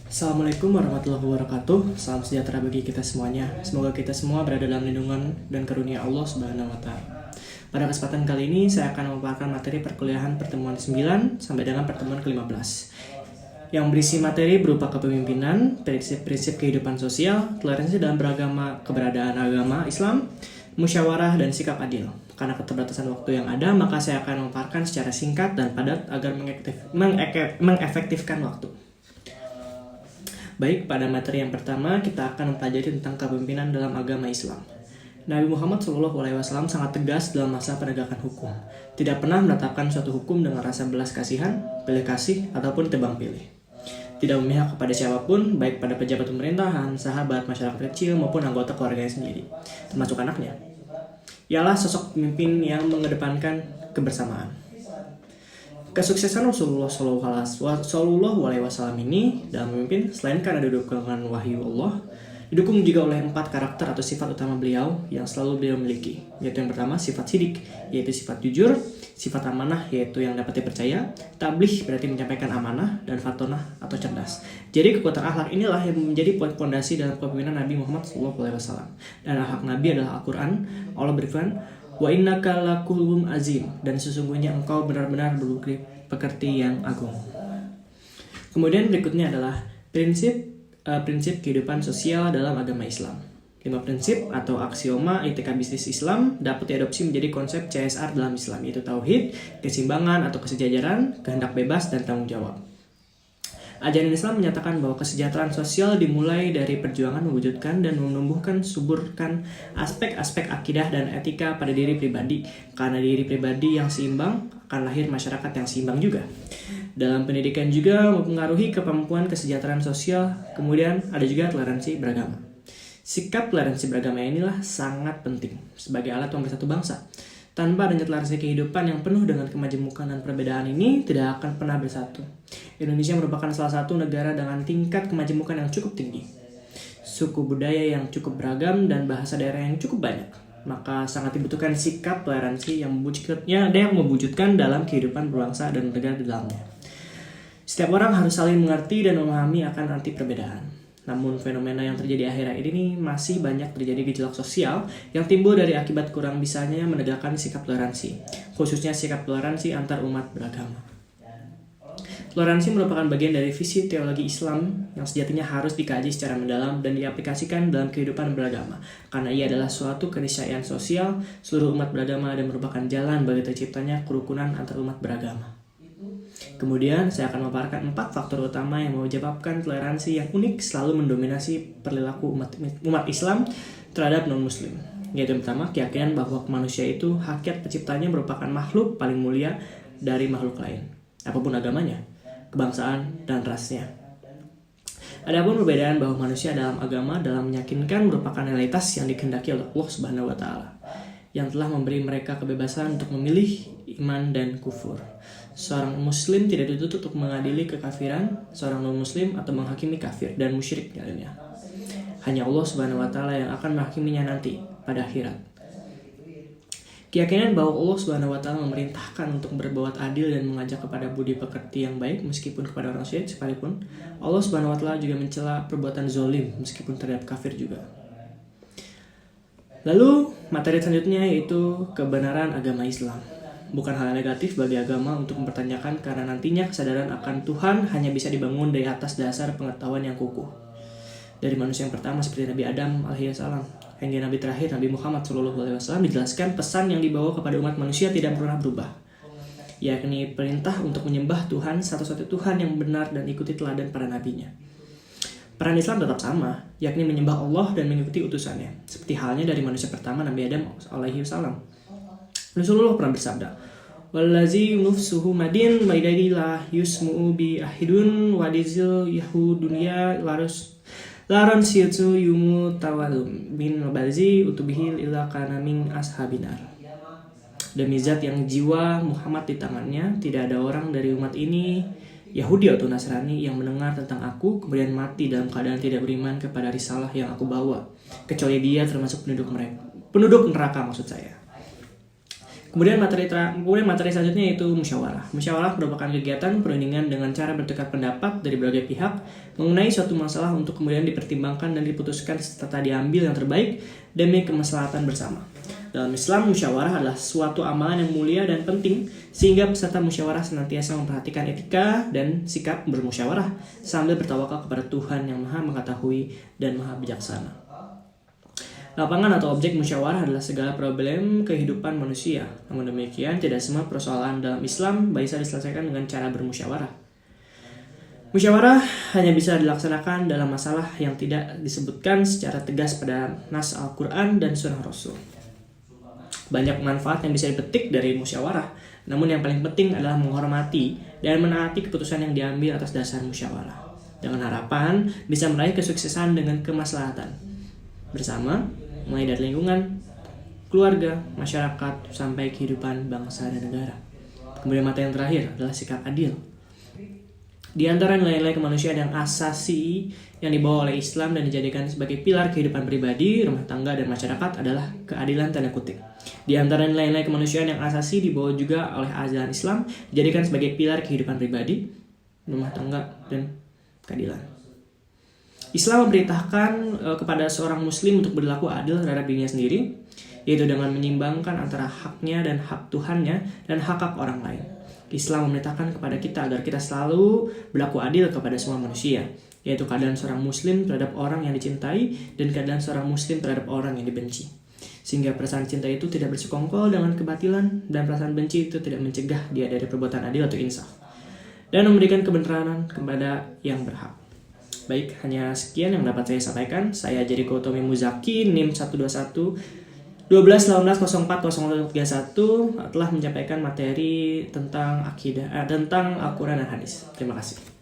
Assalamualaikum warahmatullahi wabarakatuh. Salam sejahtera bagi kita semuanya. Semoga kita semua berada dalam lindungan dan karunia Allah Subhanahu wa taala. Pada kesempatan kali ini saya akan memaparkan materi perkuliahan pertemuan 9 sampai dengan pertemuan ke-15. Yang berisi materi berupa kepemimpinan, prinsip-prinsip kehidupan sosial, toleransi dalam beragama, keberadaan agama Islam, musyawarah dan sikap adil. Karena keterbatasan waktu yang ada, maka saya akan memaparkan secara singkat dan padat agar mengefektifkan waktu. Baik, pada materi yang pertama kita akan mempelajari tentang kepemimpinan dalam agama Islam. Nabi Muhammad SAW sangat tegas dalam masa penegakan hukum. Tidak pernah menetapkan suatu hukum dengan rasa belas kasihan, pilih kasih, ataupun tebang pilih. Tidak memihak kepada siapapun, baik pada pejabat pemerintahan, sahabat, masyarakat kecil, maupun anggota keluarganya sendiri, termasuk anaknya. Ialah sosok pemimpin yang mengedepankan kebersamaan. Kesuksesan Rasulullah SAW ini dalam memimpin selain karena didukung dengan wahyu Allah, didukung juga oleh 4 karakter atau sifat utama beliau yang selalu beliau miliki, yaitu yang pertama sifat sidik, yaitu sifat jujur, sifat amanah, yaitu yang dapat dipercaya, tabligh berarti menyampaikan amanah, dan fatonah atau cerdas. Jadi kekuatan akhlak inilah yang menjadi poin fondasi dalam kepemimpinan Nabi Muhammad SAW. Dan akhlak Nabi adalah Al-Quran. Allah berfirman, wa innaka lakulum azim, dan sesungguhnya engkau benar-benar berbukti pekerti yang agung. Kemudian berikutnya adalah prinsip kehidupan sosial dalam agama Islam. 5 prinsip atau aksioma etika bisnis Islam dapat diadopsi menjadi konsep CSR dalam Islam, yaitu tauhid, keseimbangan atau kesejajaran, kehendak bebas, dan tanggung jawab. Ajaran Islam menyatakan bahwa kesejahteraan sosial dimulai dari perjuangan mewujudkan dan menumbuhkan suburkan aspek-aspek akidah dan etika pada diri pribadi. Karena diri pribadi yang seimbang akan lahir masyarakat yang seimbang juga. Dalam pendidikan juga mempengaruhi kemampuan kesejahteraan sosial. Kemudian ada juga toleransi beragama. Sikap toleransi beragama inilah sangat penting sebagai alat pemersatu bangsa. Tanpa adanya toleransi kehidupan yang penuh dengan kemajemukan dan perbedaan ini tidak akan pernah bersatu. Indonesia merupakan salah satu negara dengan tingkat kemajemukan yang cukup tinggi, suku budaya yang cukup beragam, dan bahasa daerah yang cukup banyak. Maka sangat dibutuhkan sikap toleransi yang mewujudkan dalam kehidupan berbangsa dan negara di dalamnya. Setiap orang harus saling mengerti dan memahami akan arti perbedaan. Namun fenomena yang terjadi akhir-akhir ini masih banyak terjadi gejolak sosial yang timbul dari akibat kurang bisanya menegakkan sikap toleransi, khususnya sikap toleransi antar umat beragama. Toleransi merupakan bagian dari visi teologi Islam yang sejatinya harus dikaji secara mendalam dan diaplikasikan dalam kehidupan beragama, karena ia adalah suatu keniscayaan sosial seluruh umat beragama dan merupakan jalan bagi terciptanya kerukunan antar umat beragama. Kemudian saya akan memaparkan 4 faktor utama yang menyebabkan toleransi yang unik selalu mendominasi perilaku umat Islam terhadap non-muslim. Yaitu yang pertama, keyakinan bahwa manusia itu hakikat penciptanya merupakan makhluk paling mulia dari makhluk lain, apapun agamanya, kebangsaan, dan rasnya. Adapun perbedaan bahwa manusia dalam agama dalam meyakinkan merupakan realitas yang dikehendaki oleh Allah Subhanahu wa taala, yang telah memberi mereka kebebasan untuk memilih iman dan kufur. Seorang muslim tidak dituntut untuk mengadili kekafiran seorang non-muslim atau menghakimi kafir dan musyrik lainnya. Hanya Allah Subhanahu wa taala yang akan menghakiminya nanti pada akhirat. Keyakinan bahwa Allah Subhanahu wa taala memerintahkan untuk berbuat adil dan mengajak kepada budi pekerti yang baik meskipun kepada orang syirik sekalipun. Allah Subhanahu wa taala juga mencela perbuatan zalim meskipun terhadap kafir juga. Lalu materi selanjutnya yaitu kebenaran agama Islam. Bukan hal negatif bagi agama untuk mempertanyakan, karena nantinya kesadaran akan Tuhan hanya bisa dibangun dari atas dasar pengetahuan yang kukuh. Dari manusia yang pertama seperti Nabi Adam alaihissalam hingga Nabi terakhir Nabi Muhammad SAW dijelaskan pesan yang dibawa kepada umat manusia tidak pernah berubah, yakni perintah untuk menyembah Tuhan satu-satu Tuhan yang benar dan ikuti teladan para nabinya. Peran Islam tetap sama, yakni menyembah Allah dan mengikuti utusannya, seperti halnya dari manusia pertama Nabi Adam alaihissalam. Rasulullah pernah bersabda, "Wallazi nufsuhu madin maidadi la yusmu'u bi ahidun wadizil yahudunya laran siutu yumu tawalum bin bazi utubihil illa kana min ashabinar." Demi zat yang jiwa Muhammad di tangannya, tidak ada orang dari umat ini, Yahudi atau Nasrani, yang mendengar tentang aku kemudian mati dalam keadaan tidak beriman kepada risalah yang aku bawa, kecuali dia termasuk penduduk neraka maksud saya. Kemudian materi selanjutnya yaitu musyawarah. Musyawarah merupakan kegiatan perundingan dengan cara bertukar pendapat dari berbagai pihak mengenai suatu masalah untuk kemudian dipertimbangkan dan diputuskan serta diambil yang terbaik demi kemaslahatan bersama. Dalam Islam, musyawarah adalah suatu amalan yang mulia dan penting sehingga peserta musyawarah senantiasa memperhatikan etika dan sikap bermusyawarah sambil bertawakal kepada Tuhan yang Maha Mengetahui dan Maha Bijaksana. Lapangan atau objek musyawarah adalah segala problem kehidupan manusia. Namun demikian, tidak semua persoalan dalam Islam bisa diselesaikan dengan cara bermusyawarah. Musyawarah hanya bisa dilaksanakan dalam masalah yang tidak disebutkan secara tegas pada nas Al-Quran dan Sunnah Rasul. Banyak manfaat yang bisa dipetik dari musyawarah, namun yang paling penting adalah menghormati dan menaati keputusan yang diambil atas dasar musyawarah, dengan harapan bisa meraih kesuksesan dengan kemaslahatan bersama, mulai dari lingkungan, keluarga, masyarakat, sampai kehidupan bangsa dan negara. Kemudian materi yang terakhir adalah sikap adil. Di antara nilai-nilai kemanusiaan yang asasi yang dibawa oleh Islam dan dijadikan sebagai pilar kehidupan pribadi, rumah tangga, dan masyarakat adalah keadilan tanda kutip. Di antara nilai-nilai kemanusiaan yang asasi dibawa juga oleh ajaran Islam, dijadikan sebagai pilar kehidupan pribadi, rumah tangga, dan keadilan. Islam memerintahkan kepada seorang muslim untuk berlaku adil terhadap dirinya sendiri, yaitu dengan menyimbangkan antara haknya dan hak Tuhannya dan hak orang lain. Islam memerintahkan kepada kita agar kita selalu berlaku adil kepada semua manusia, yaitu keadaan seorang muslim terhadap orang yang dicintai dan keadaan seorang muslim terhadap orang yang dibenci. Sehingga perasaan cinta itu tidak bersekongkol dengan kebatilan dan perasaan benci itu tidak mencegah dia dari perbuatan adil atau insaf dan memberikan kebenaran kepada yang berhak. Baik, hanya sekian yang dapat saya sampaikan. Saya Jericho Tommy Muzaki, NIM 121 1218040131 telah menyampaikan materi tentang akidah, tentang Al-Quran dan Hadis. Terima kasih.